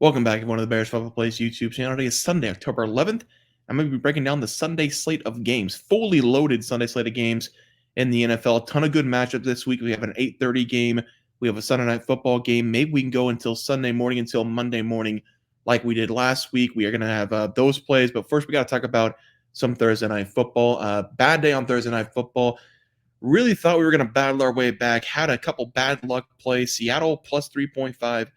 Welcome back to one of the Bears Football Plays YouTube channel. Today is Sunday, October 11th. I'm going to be breaking down the Sunday slate of games, fully loaded Sunday slate of games in the NFL. A ton of good matchups this week. We have an 8:30 game. We have a Sunday night football game. Maybe we can go until Sunday morning, until Monday morning, like we did last week. We are going to have those plays, but first we got to talk about some Thursday night football. Bad day on Thursday night football. Really thought we were going to battle our way back. Had a couple bad luck plays. Seattle plus 3.5.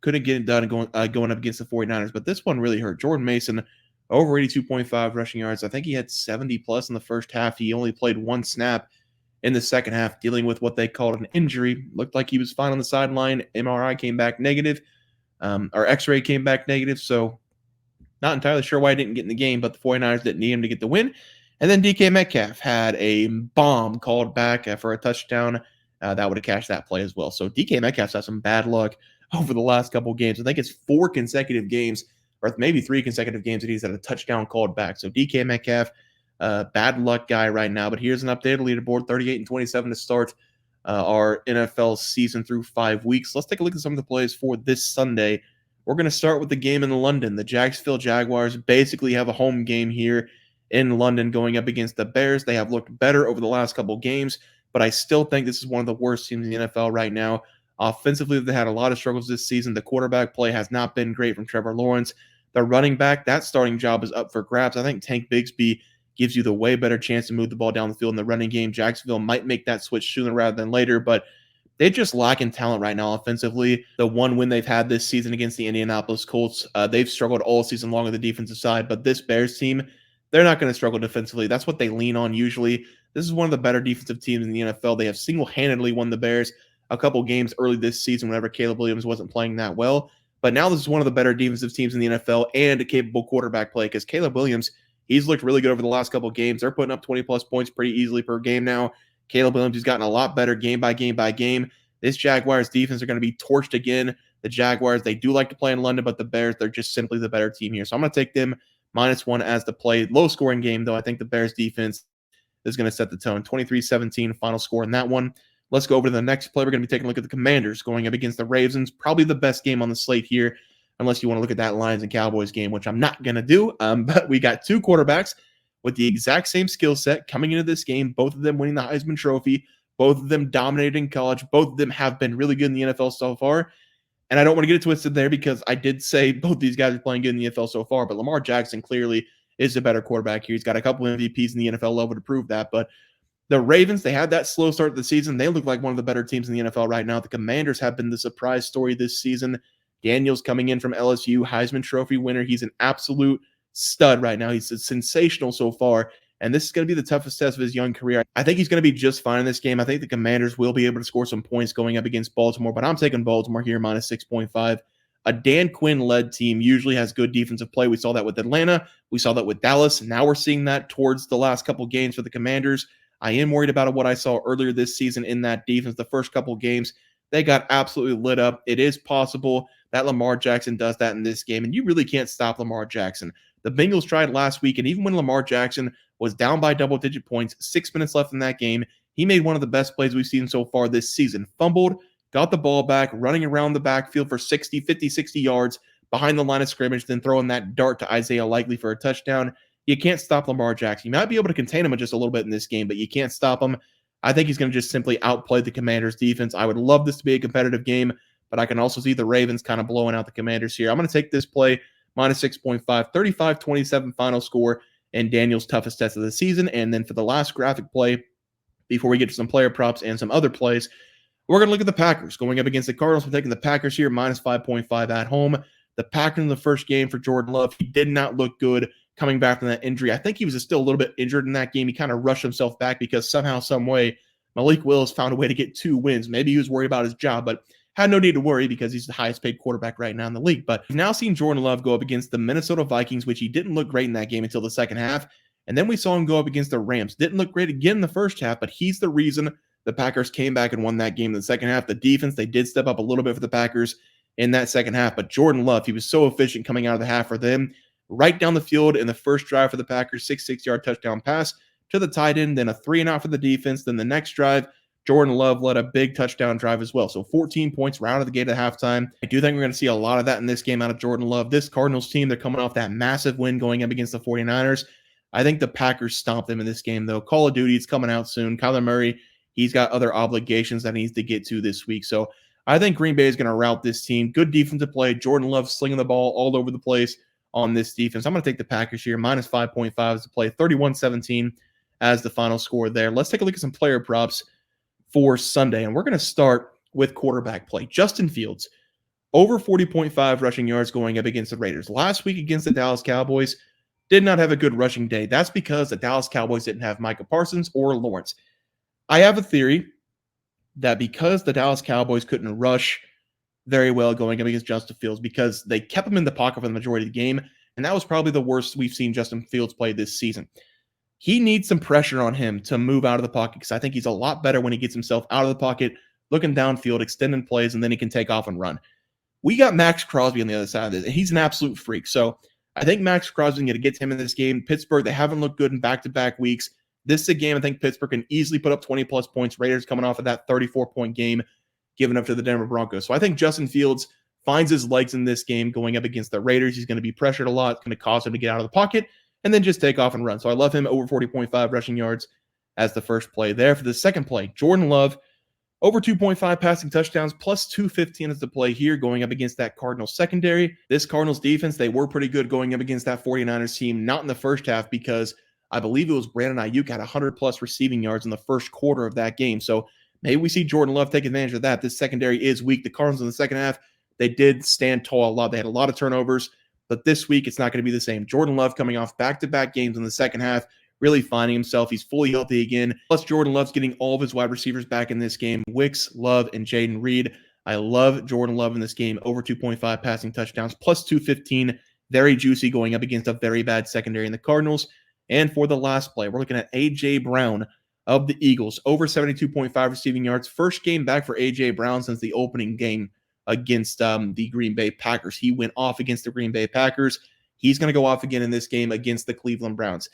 Couldn't get it done going up against the 49ers. But this one really hurt. Jordan Mason, over 82.5 rushing yards. I think he had 70 plus in the first half. He only played one snap in the second half, dealing with what they called an injury. Looked like he was fine on the sideline. MRI came back negative, or X-ray came back negative. So not entirely sure why he didn't get in the game, but the 49ers didn't need him to get the win. And then DK Metcalf had a bomb called back for a touchdown. That would have cashed that play as well. So DK Metcalf's had some bad luck over the last couple of games. I think it's 4 consecutive games, or maybe 3 consecutive games that he's had a touchdown called back. So DK Metcalf, bad luck guy right now. But here's an updated leaderboard: 38-27 to start our NFL season through 5 weeks. Let's take a look at some of the plays for this Sunday. We're going to start with the game in London. The Jacksonville Jaguars basically have a home game here in London going up against the Bears. They have looked better over the last couple of games, but I still think this is one of the worst teams in the NFL right now. Offensively, they had a lot of struggles this season. The quarterback play has not been great from Trevor Lawrence. The running back, that starting job is up for grabs. I think Tank Bigsby gives you the way better chance to move the ball down the field in the running game. Jacksonville might make that switch sooner rather than later, but they just lack in talent right now offensively. The one win they've had this season against the Indianapolis Colts, they've struggled all season long on the defensive side, but this Bears team, they're not going to struggle defensively. That's what they lean on usually. This is one of the better defensive teams in the NFL. They have single-handedly won the Bears a couple games early this season whenever Caleb Williams wasn't playing that well. But now this is one of the better defensive teams in the NFL and a capable quarterback play because Caleb Williams, he's looked really good over the last couple games. They're putting up 20-plus points pretty easily per game now. Caleb Williams has gotten a lot better game by game by game. This Jaguars defense are going to be torched again. The Jaguars, they do like to play in London, but the Bears, they're just simply the better team here. So I'm going to take them -1 as the play. Low-scoring game, though. I think the Bears defense is going to set the tone. 23-17 final score in that one. Let's go over to the next play. We're going to be taking a look at the Commanders going up against the Ravens. Probably the best game on the slate here, unless you want to look at that Lions and Cowboys game, which I'm not going to do. But we got 2 quarterbacks with the exact same skill set coming into this game, both of them winning the Heisman Trophy, both of them dominating college. Both of them have been really good in the NFL so far. And I don't want to get it twisted there because I did say both these guys are playing good in the NFL so far, but Lamar Jackson clearly is a better quarterback here. He's got a couple MVPs in the NFL level to prove that. But the Ravens, they had that slow start to the season. They look like one of the better teams in the NFL right now. The Commanders have been the surprise story this season. Daniels coming in from LSU, Heisman Trophy winner. He's an absolute stud right now. He's sensational so far. And this is going to be the toughest test of his young career. I think he's going to be just fine in this game. I think the Commanders will be able to score some points going up against Baltimore, but I'm taking Baltimore here -6.5. A Dan Quinn-led team usually has good defensive play. We saw that with Atlanta. We saw that with Dallas. Now we're seeing that towards the last couple games for the Commanders. I am worried about what I saw earlier this season in that defense. The first couple games, they got absolutely lit up. It is possible that Lamar Jackson does that in this game, and you really can't stop Lamar Jackson. The Bengals tried last week, and even when Lamar Jackson was down by double-digit points, 6 minutes left in that game, he made one of the best plays we've seen so far this season. Fumbled, got the ball back, running around the backfield for 50, 60 yards behind the line of scrimmage, then throwing that dart to Isaiah Likely for a touchdown. You can't stop Lamar Jackson. You might be able to contain him just a little bit in this game, but you can't stop him. I think he's going to just simply outplay the Commanders' defense. I would love this to be a competitive game, but I can also see the Ravens kind of blowing out the Commanders here. I'm going to take this play -6.5, 35-27 final score, and Daniel's toughest test of the season. And then for the last graphic play, before we get to some player props and some other plays, we're going to look at the Packers going up against the Cardinals. We're taking the Packers here -5.5 at home. The Packers in the first game for Jordan Love, he did not look good coming back from that injury. I think he was still a little bit injured in that game. He kind of rushed himself back because somehow, some way, Malik Willis found a way to get 2 wins. Maybe he was worried about his job, but had no need to worry because he's the highest paid quarterback right now in the league. But we've now seen Jordan Love go up against the Minnesota Vikings, which he didn't look great in that game until the second half. And then we saw him go up against the Rams. Didn't look great again in the first half, but he's the reason the Packers came back and won that game in the second half. The defense, they did step up a little bit for the Packers in that second half. But Jordan Love, he was so efficient coming out of the half for them. Right down the field in the first drive for the Packers, 66-yard touchdown pass to the tight end, then a 3-and-out for the defense. Then the next drive, Jordan Love led a big touchdown drive as well. So 14 points right out of the gate at halftime. I do think we're going to see a lot of that in this game out of Jordan Love. This Cardinals team, they're coming off that massive win going up against the 49ers. I think the Packers stomped them in this game, though. Call of Duty is coming out soon. Kyler Murray, he's got other obligations that he needs to get to this week. So I think Green Bay is going to rout this team. Good defensive play. Jordan Love slinging the ball all over the place on this defense. I'm going to take the Packers here. Minus 5.5 as the play. 31-17 as the final score there. Let's take a look at some player props for Sunday. And we're going to start with quarterback play. Justin Fields, over 40.5 rushing yards going up against the Raiders. Last week against the Dallas Cowboys, did not have a good rushing day. That's because the Dallas Cowboys didn't have Micah Parsons or Lawrence. I have a theory that because the Dallas Cowboys couldn't rush very well going up against Justin Fields, because they kept him in the pocket for the majority of the game, and that was probably the worst we've seen Justin Fields play this season. He needs some pressure on him to move out of the pocket, because I think he's a lot better when he gets himself out of the pocket, looking downfield, extending plays, and then he can take off and run. We got Max Crosby on the other side of this, and he's an absolute freak. So I think Max Crosby is going to get to him in this game. Pittsburgh, they haven't looked good in back-to-back weeks. This is a game I think Pittsburgh can easily put up 20-plus points. Raiders coming off of that 34-point game given up to the Denver Broncos. So I think Justin Fields finds his legs in this game going up against the Raiders. He's going to be pressured a lot. It's going to cause him to get out of the pocket and then just take off and run. So I love him over 40.5 rushing yards as the first play there. For the second play, Jordan Love, over 2.5 passing touchdowns, plus 215 is the play here going up against that Cardinals secondary. This Cardinals defense, they were pretty good going up against that 49ers team, not in the first half because I believe it was Brandon Ayuk had 100-plus receiving yards in the first quarter of that game. So maybe we see Jordan Love take advantage of that. This secondary is weak. The Cardinals in the second half, they did stand tall a lot. They had a lot of turnovers, but this week it's not going to be the same. Jordan Love coming off back-to-back games in the second half, really finding himself. He's fully healthy again. Plus, Jordan Love's getting all of his wide receivers back in this game. Wicks, Love, and Jaden Reed. I love Jordan Love in this game. Over 2.5 passing touchdowns, plus 215. Very juicy going up against a very bad secondary in the Cardinals. And for the last play, we're looking at A.J. Brown of the Eagles. Over 72.5 receiving yards. First game back for A.J. Brown since the opening game against the Green Bay Packers. He went off against the Green Bay Packers. He's going to go off again in this game against the Cleveland Browns.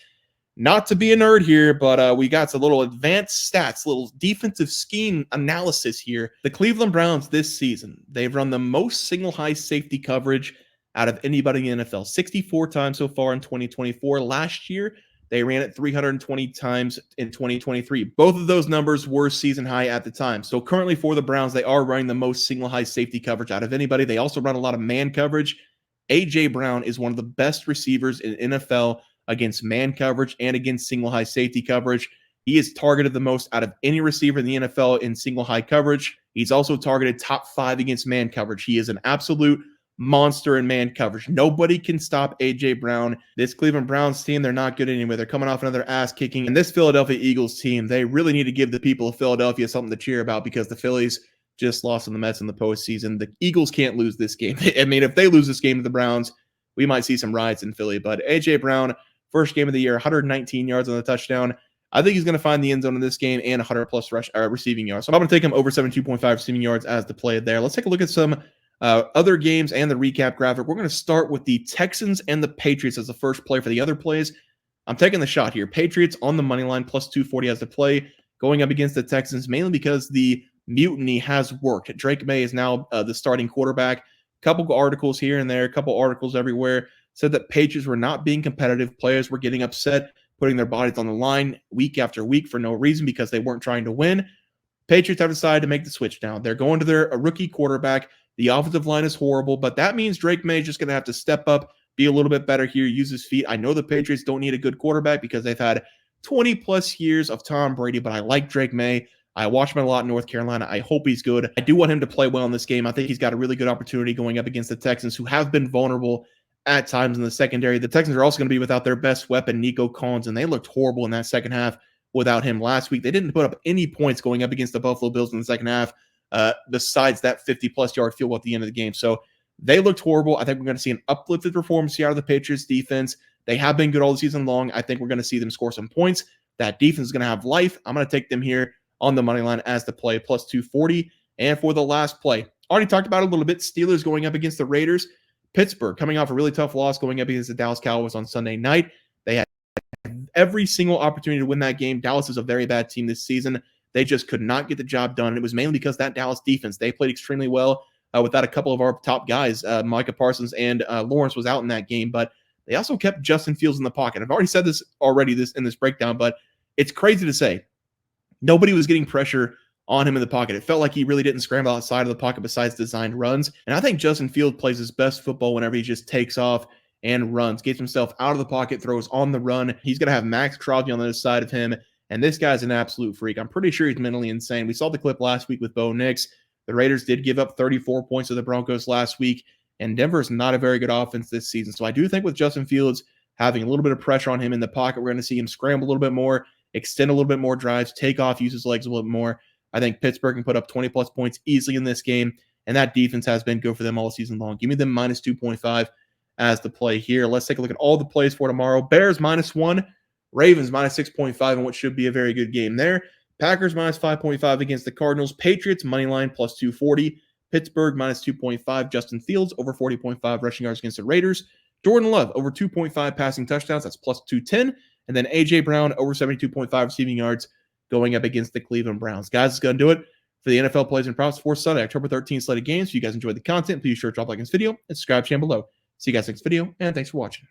Not to be a nerd here, but we got some little advanced stats, little defensive scheme analysis here. The Cleveland Browns this season, they've run the most single high safety coverage out of anybody in the NFL. 64 times so far in 2024. Last year, they ran it 320 times in 2023. Both of those numbers were season high at the time. So currently for the Browns, they are running the most single high safety coverage out of anybody. They also run a lot of man coverage. A.J. Brown is one of the best receivers in NFL against man coverage and against single high safety coverage. He is targeted the most out of any receiver in the NFL in single high coverage. He's also targeted top 5 against man coverage. He is an absolute monster in man coverage. Nobody can stop A.J. Brown. This Cleveland Browns team, they're not good anyway. They're coming off another ass kicking. And this Philadelphia Eagles team, they really need to give the people of Philadelphia something to cheer about because the Phillies just lost to the Mets in the postseason. The Eagles can't lose this game. I mean, if they lose this game to the Browns, we might see some riots in Philly. But A.J. Brown, first game of the year, 119 yards on the touchdown. I think he's going to find the end zone in this game and 100-plus receiving yards. So I'm going to take him over 72.5 receiving yards as the play there. Let's take a look at some other games and the recap graphic. We're going to start with the Texans and the Patriots as the first play. For the other plays, I'm taking the shot here. Patriots on the money line, plus 240 as the play, going up against the Texans, mainly because the mutiny has worked. Drake May is now the starting quarterback. Couple articles here and there, a couple articles everywhere said that Patriots were not being competitive. Players were getting upset, putting their bodies on the line week after week for no reason because they weren't trying to win. Patriots have decided to make the switch now. They're going to their rookie quarterback. The offensive line is horrible, but that means Drake May is just going to have to step up, be a little bit better here, use his feet. I know the Patriots don't need a good quarterback because they've had 20-plus years of Tom Brady, but I like Drake May. I watch him a lot in North Carolina. I hope he's good. I do want him to play well in this game. I think he's got a really good opportunity going up against the Texans, who have been vulnerable at times in the secondary. The Texans are also going to be without their best weapon, Nico Collins, and they looked horrible in that second half without him last week. They didn't put up any points going up against the Buffalo Bills in the second half, besides that 50-plus yard field goal at the end of the game. So they looked horrible. I think we're going to see an uplifted performance here out of the Patriots defense. They have been good all the season long. I think we're going to see them score some points. That defense is going to have life. I'm going to take them here on the money line as the play, plus 240. And for the last play, already talked about it a little bit. Steelers going up against the Raiders. Pittsburgh coming off a really tough loss going up against the Dallas Cowboys on Sunday night. They had every single opportunity to win that game. Dallas is a very bad team this season. They just could not get the job done. And it was mainly because that Dallas defense, they played extremely well without a couple of our top guys. Micah Parsons and Lawrence was out in that game, but they also kept Justin Fields in the pocket. I've already said this in this breakdown, but it's crazy to say. Nobody was getting pressure on him in the pocket. It felt like he really didn't scramble outside of the pocket besides designed runs. And I think Justin Fields plays his best football whenever he just takes off and runs, gets himself out of the pocket, throws on the run. He's going to have Max Crosby on the other side of him. And this guy's an absolute freak. I'm pretty sure he's mentally insane. We saw the clip last week with Bo Nix. The Raiders did give up 34 points to the Broncos last week, and Denver's not a very good offense this season. So I do think with Justin Fields having a little bit of pressure on him in the pocket, we're going to see him scramble a little bit more, extend a little bit more drives, take off, use his legs a little bit more. I think Pittsburgh can put up 20-plus points easily in this game, and that defense has been good for them all season long. Give me them minus 2.5 as the play here. Let's take a look at all the plays for tomorrow. Bears -1, Ravens minus 6.5 in what should be a very good game there. Packers minus 5.5 against the Cardinals. Patriots moneyline plus 240. Pittsburgh minus 2.5. Justin Fields over 40.5 rushing yards against the Raiders. Jordan Love over 2.5 passing touchdowns. That's plus 210. And then A.J. Brown over 72.5 receiving yards going up against the Cleveland Browns. Guys, it's going to do it for the NFL plays and props for Sunday, October 13th slate of games. If you guys enjoyed the content, please sure to drop a like on this video and subscribe to the channel below. See you guys next video, and thanks for watching.